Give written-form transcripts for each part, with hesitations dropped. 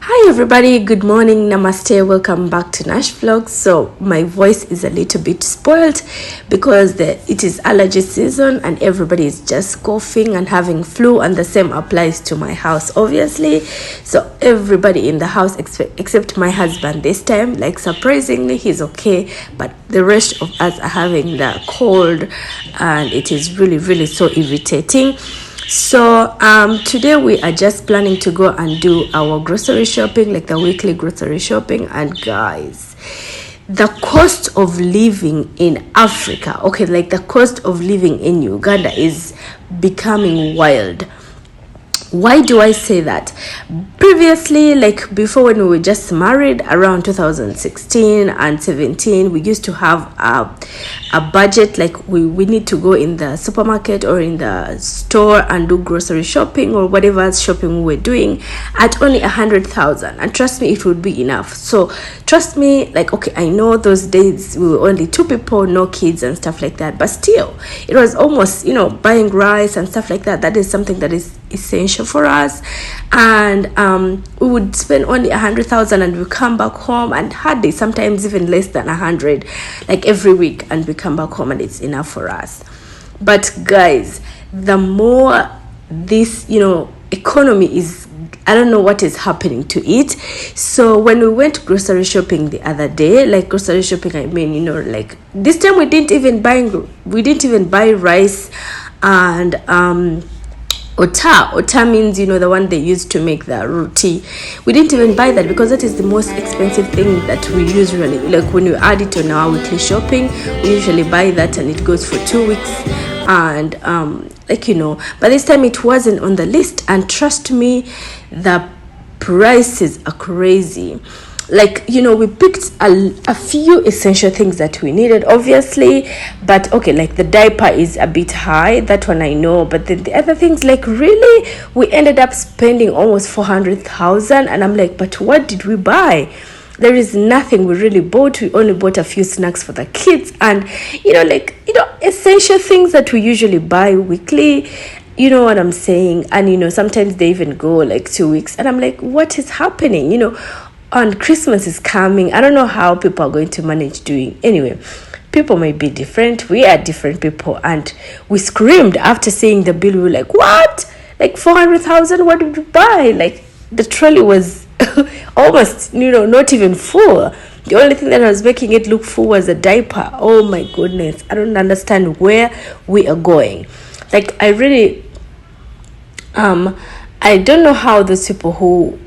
Hi everybody, good morning, namaste, welcome back to Nash Vlogs. So my voice is a little bit spoiled because it is allergy season and everybody is just coughing and having flu, and the same applies to my house obviously. So everybody in the house except my husband this time, like surprisingly he's okay, but the rest of us are having the cold and it is really so irritating. So today we are just planning to go and do our grocery shopping, like the weekly grocery shopping. And guys, the cost of living in Africa, okay, like the cost of living in Uganda is becoming wild. Why do I say that? Previously, like before, when we were just married around 2016 and 17, we used to have a budget, like we need to go in the supermarket or in the store and do grocery shopping or whatever shopping we were doing at only 100,000, and trust me, it would be enough. So trust me, like, okay, I know those days we were only two people, no kids and stuff like that, but still it was almost, buying rice and stuff like that. That is something that is essential for us. And we would spend only 100,000 and we come back home, and hardly, sometimes even less than 100, like every week, and we come back home and it's enough for us. But guys, the more this economy is, I don't know what is happening to it. So when we went grocery shopping the other day, like grocery shopping, I mean, like this time we didn't even buy rice and Ota means, the one they used to make the roti. We didn't even buy that because that is the most expensive thing that we usually, like when we add it on our weekly shopping, we usually buy that and it goes for 2 weeks. And but this time it wasn't on the list, and trust me, the prices are crazy. Like, we picked a few essential things that we needed, obviously, but okay, like the diaper is a bit high, that one I know, but then the other things, like, really, we ended up spending almost 400,000, and I'm like, but what did we buy? There is nothing we really bought. We only bought a few snacks for the kids, and essential things that we usually buy weekly. You know what I'm saying? And sometimes they even go like 2 weeks, and I'm like, what is happening? And Christmas is coming. I don't know how people are going to manage doing. Anyway, people may be different. We are different people, and we screamed after seeing the bill. We were like, what? Like 400,000? What did we buy? Like the trolley was almost, not even full. The only thing that was making it look full was a diaper. Oh my goodness. I don't understand where we are going. Like, I really, I don't know how those people who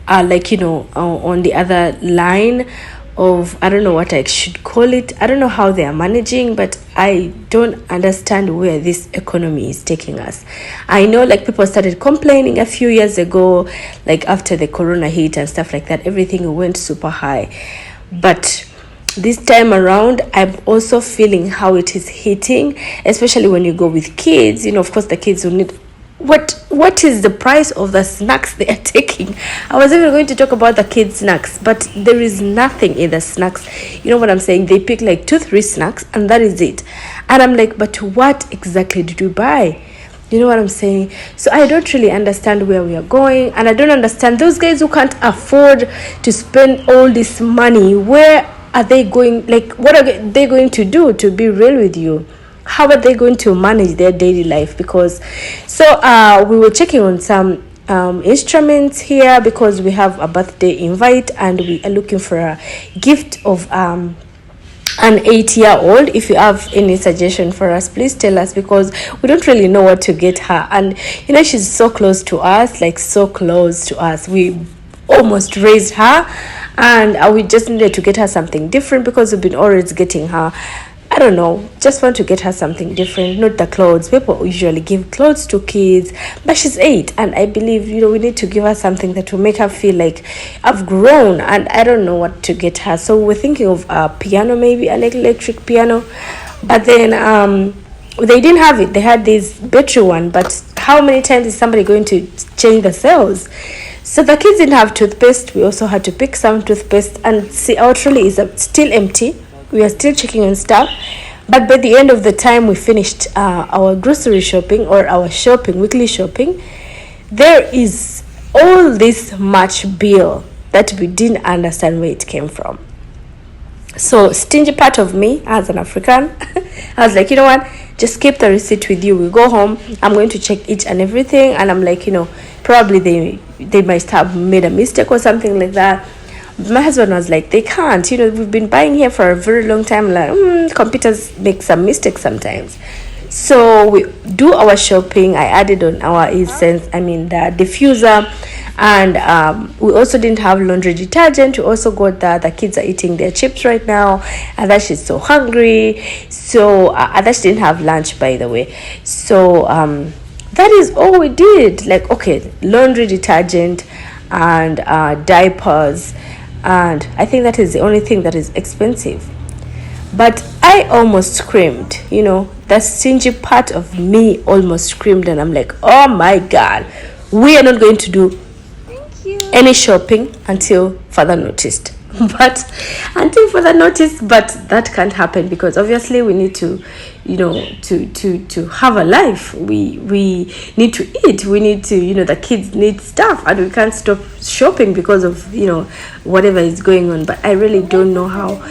are like, on the other line of, I don't know what I should call it. I don't know how they are managing, but I don't understand where this economy is taking us. I know, like, people started complaining a few years ago, like after the corona hit and stuff like that, everything went super high. But this time around, I'm also feeling how it is hitting, especially when you go with kids. Of course, the kids will need, what is the price of the snacks they are taking? I was even going to talk about the kids' snacks, but there is nothing in the snacks. You know what I'm saying? They pick like 2-3 snacks and that is it. And I'm like, but what exactly did you buy? You know what I'm saying? So I don't really understand where we are going, and I don't understand those guys who can't afford to spend all this money. Where are they going? Like, what are they going to do, to be real with you? How are they going to manage their daily life? Because we were checking on some instruments here because we have a birthday invite and we are looking for a gift of an 8-year-old. If you have any suggestion for us, please tell us, because we don't really know what to get her. And she's so close to us, like so close to us. We almost raised her, and we just needed to get her something different because we've been always getting her, I don't know, just want to get her something different, not the clothes. People usually give clothes to kids, but she's 8, and I believe, we need to give her something that will make her feel like I've grown, and I don't know what to get her. So we're thinking of a piano, maybe an electric piano, but then they didn't have it. They had this battery one, but how many times is somebody going to change the cells? So the kids didn't have toothpaste. We also had to pick some toothpaste, and see, our trolley is still empty. We are still checking on stuff, but by the end of the time we finished our grocery shopping, or our weekly shopping, there is all this much bill that we didn't understand where it came from. So stingy part of me as an African, I was like, you know what, just keep the receipt with you. We go home, I'm going to check each and everything. And I'm like, probably they might have made a mistake or something like that. My husband was like, they can't, we've been buying here for a very long time. Like, computers make some mistakes sometimes. So we do our shopping. I added on our the diffuser, and we also didn't have laundry detergent. We also got that. The kids are eating their chips right now, and that she's so hungry. So that she didn't have lunch, by the way. So that is all we did. Like, okay, laundry detergent and diapers, and I think that is the only thing that is expensive. But I almost screamed, that stingy part of me almost screamed, and I'm like, oh my God, we are not going to do any shopping until further noticed. But that can't happen, because obviously we need to to have a life. We need to eat, we need to the kids need stuff, and we can't stop shopping because of whatever is going on. But I really don't know how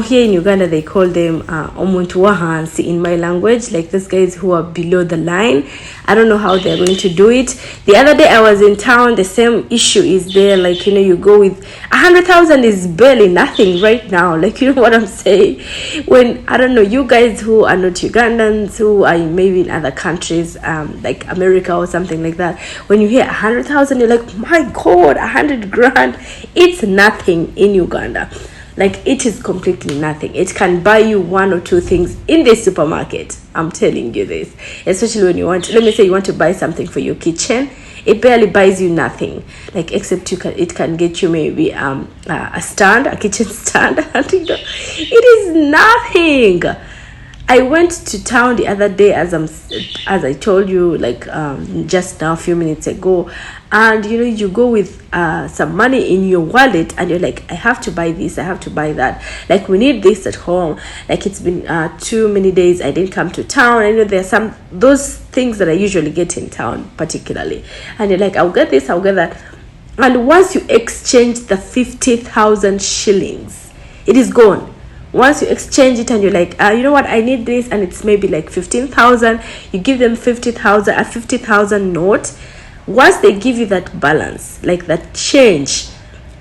here in Uganda they call them omuntu wahansi in my language, like those guys who are below the line. I don't know how they're going to do it. The other day I was in town, the same issue is there. Like, you go with 100,000 is barely nothing right now. Like, you know what I'm saying? When, I don't know, you guys who are not Ugandans, who are maybe in other countries, like America or something like that, when you hear 100,000, you're like, my God, 100 grand, it's nothing in Uganda. Like, it is completely nothing. It can buy you one or two things in the supermarket. I'm telling you this. Especially when you want, let me say you want to buy something for your kitchen. It barely buys you nothing. Like, except it can get you maybe a stand, a kitchen stand. It is nothing. I went to town the other day, as I told you, like just now a few minutes ago, and you go with some money in your wallet, and you're like, I have to buy this, I have to buy that. Like, we need this at home. Like, it's been too many days I didn't come to town. I know there's those things that I usually get in town, particularly, and you're like, I'll get this, I'll get that. And once you exchange the 50,000 shillings, it is gone. Once you exchange it and you're like, you know what, I need this, and it's maybe like 15,000, you give them 50,000, a 50,000 note. Once they give you that balance, like that change,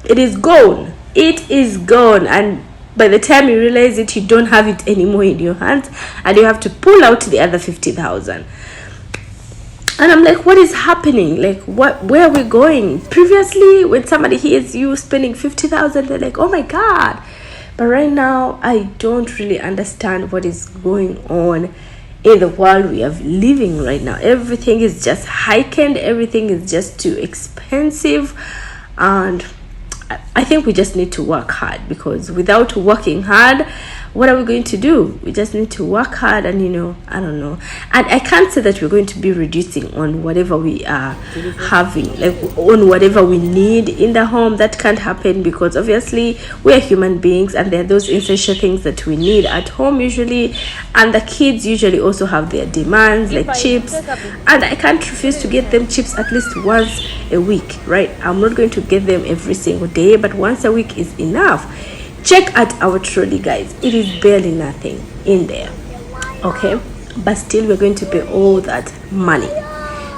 it is gone. It is gone. And by the time you realize it, you don't have it anymore in your hands, and you have to pull out the other 50,000. And I'm like, what is happening? Like, where are we going? Previously, when somebody hears you spending 50,000, they're like, oh my God. But right now, I don't really understand what is going on in the world we are living right now. Everything is just heightened. Everything is just too expensive. And I think we just need to work hard, because without working hard, what are we going to do? We just need to work hard, and I don't know. And I can't say that we're going to be reducing on whatever we are having, like on whatever we need in the home. That can't happen, because obviously we are human beings, and there are those essential things that we need at home usually, and the kids usually also have their demands, like chips, and I can't refuse to get them chips at least once a week, right? I'm not going to get them every single day, but once a week is enough. Check at our trolley, guys. It is barely nothing in there, okay? But still, we're going to pay all that money.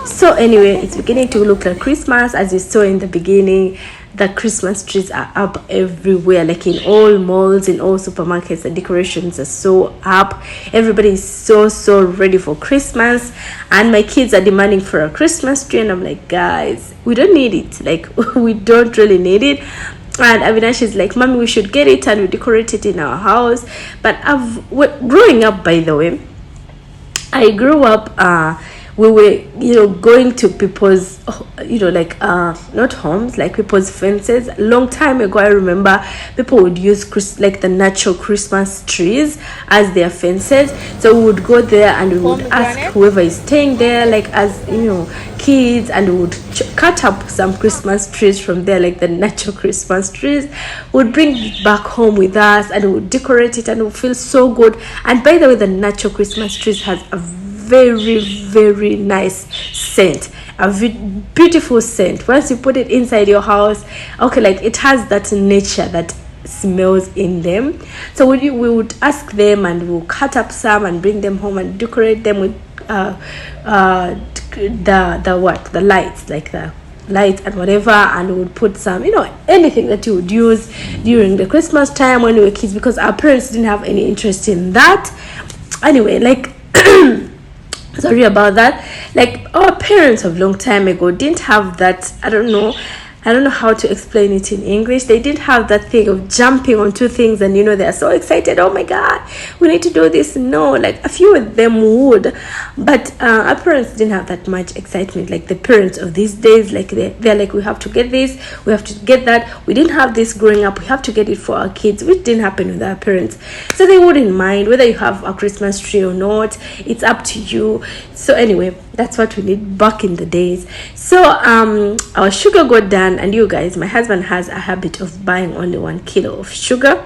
So anyway, it's beginning to look like Christmas. As you saw in the beginning, the Christmas trees are up everywhere, like in all malls, in all supermarkets. The decorations are so up. Everybody is so ready for Christmas, and my kids are demanding for a Christmas tree, and I'm like, guys, we don't need it. Like, we don't really need it. And Avinash is like, Mommy, we should get it and we decorate it in our house. But growing up, by the way, I grew up, we were, going to people's, like, not homes, like people's fences. Long time ago, I remember people would use like the natural Christmas trees as their fences. So we would go there and we would ask whoever is staying there, like, as kids, and we would cut up some Christmas trees from there, like the natural Christmas trees. We'd bring it back home with us, and we would decorate it, and it would feel so good. And by the way, the natural Christmas trees has a very nice scent. beautiful scent. Once you put it inside your house, okay, like it has that nature that smells in them. So we would ask them, and we'll cut up some and bring them home and decorate them with the lights, like the lights and whatever, and we would put some, anything that you would use during the Christmas time when we were kids, because our parents didn't have any interest in that anyway. Like sorry about that. Like our parents of long time ago didn't have that. I don't know how to explain it in English. They didn't have that thing of jumping onto things and they're so excited, oh my god, we need to do this. No, like a few of them would, but our parents didn't have that much excitement like the parents of these days. Like they're like, we have to get this, we have to get that. We didn't have this growing up, we have to get it for our kids, which didn't happen with our parents. So they wouldn't mind whether you have a Christmas tree or not. It's up to you. So anyway, that's what we did back in the days. So our sugar got done, and you guys, my husband has a habit of buying only 1 kilo of sugar,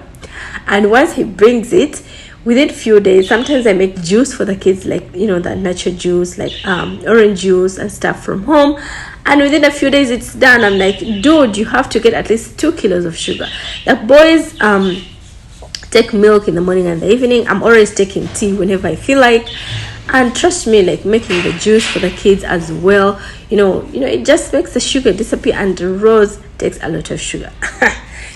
and once he brings it, within a few days, sometimes I make juice for the kids, like the natural juice, like orange juice and stuff from home, and within a few days it's done. I'm like, dude, you have to get at least 2 kilos of sugar. The boys take milk in the morning and the evening. I'm always taking tea whenever I feel like. And trust me, like making the juice for the kids as well, it just makes the sugar disappear, and Rose takes a lot of sugar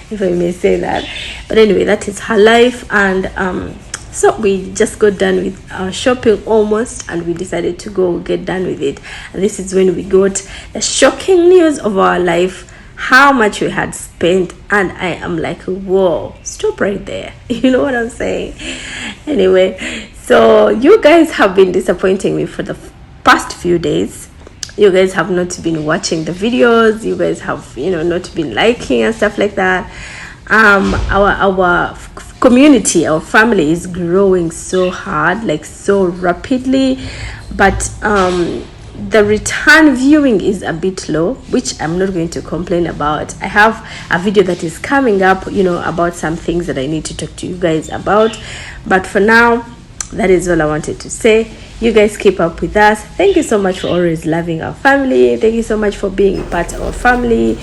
if I may say that. But anyway, that is her life. And so we just got done with our shopping almost, and we decided to go get done with it. And this is when we got the shocking news of our life, how much we had spent. And I am like, whoa, stop right there. You know what I'm saying? Anyway, so you guys have been disappointing me for the past few days. You guys have not been watching the videos. You guys have not been liking and stuff like that. Our community, our family is growing so hard, like so rapidly, but the return viewing is a bit low, which I'm not going to complain about. I have a video that is coming up, about some things that I need to talk to you guys about. But for now, that is all I wanted to say. You guys keep up with us. Thank you so much for always loving our family. Thank you so much for being part of our family,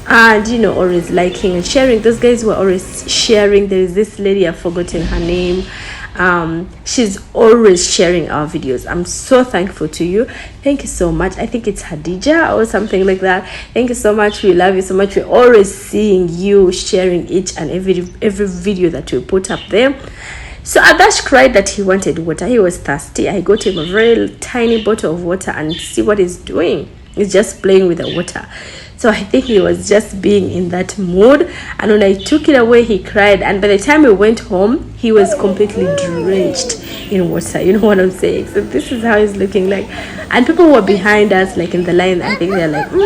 and always liking and sharing. Those guys were always sharing. There is this lady, I've forgotten her name. She's always sharing our videos. I'm so thankful to you. Thank you so much. I think it's Hadija or something like that. Thank you so much. We love you so much. We're always seeing you sharing each and every video that we put up there. So Adash cried that he wanted water. He was thirsty. I got him a very tiny bottle of water, and see what he's doing. He's just playing with the water. So I think he was just being in that mood. And when I took it away, he cried. And by the time we went home, he was completely drenched in water. You know what I'm saying? So this is how he's looking like. And people were behind us, like in the line. I think they're like,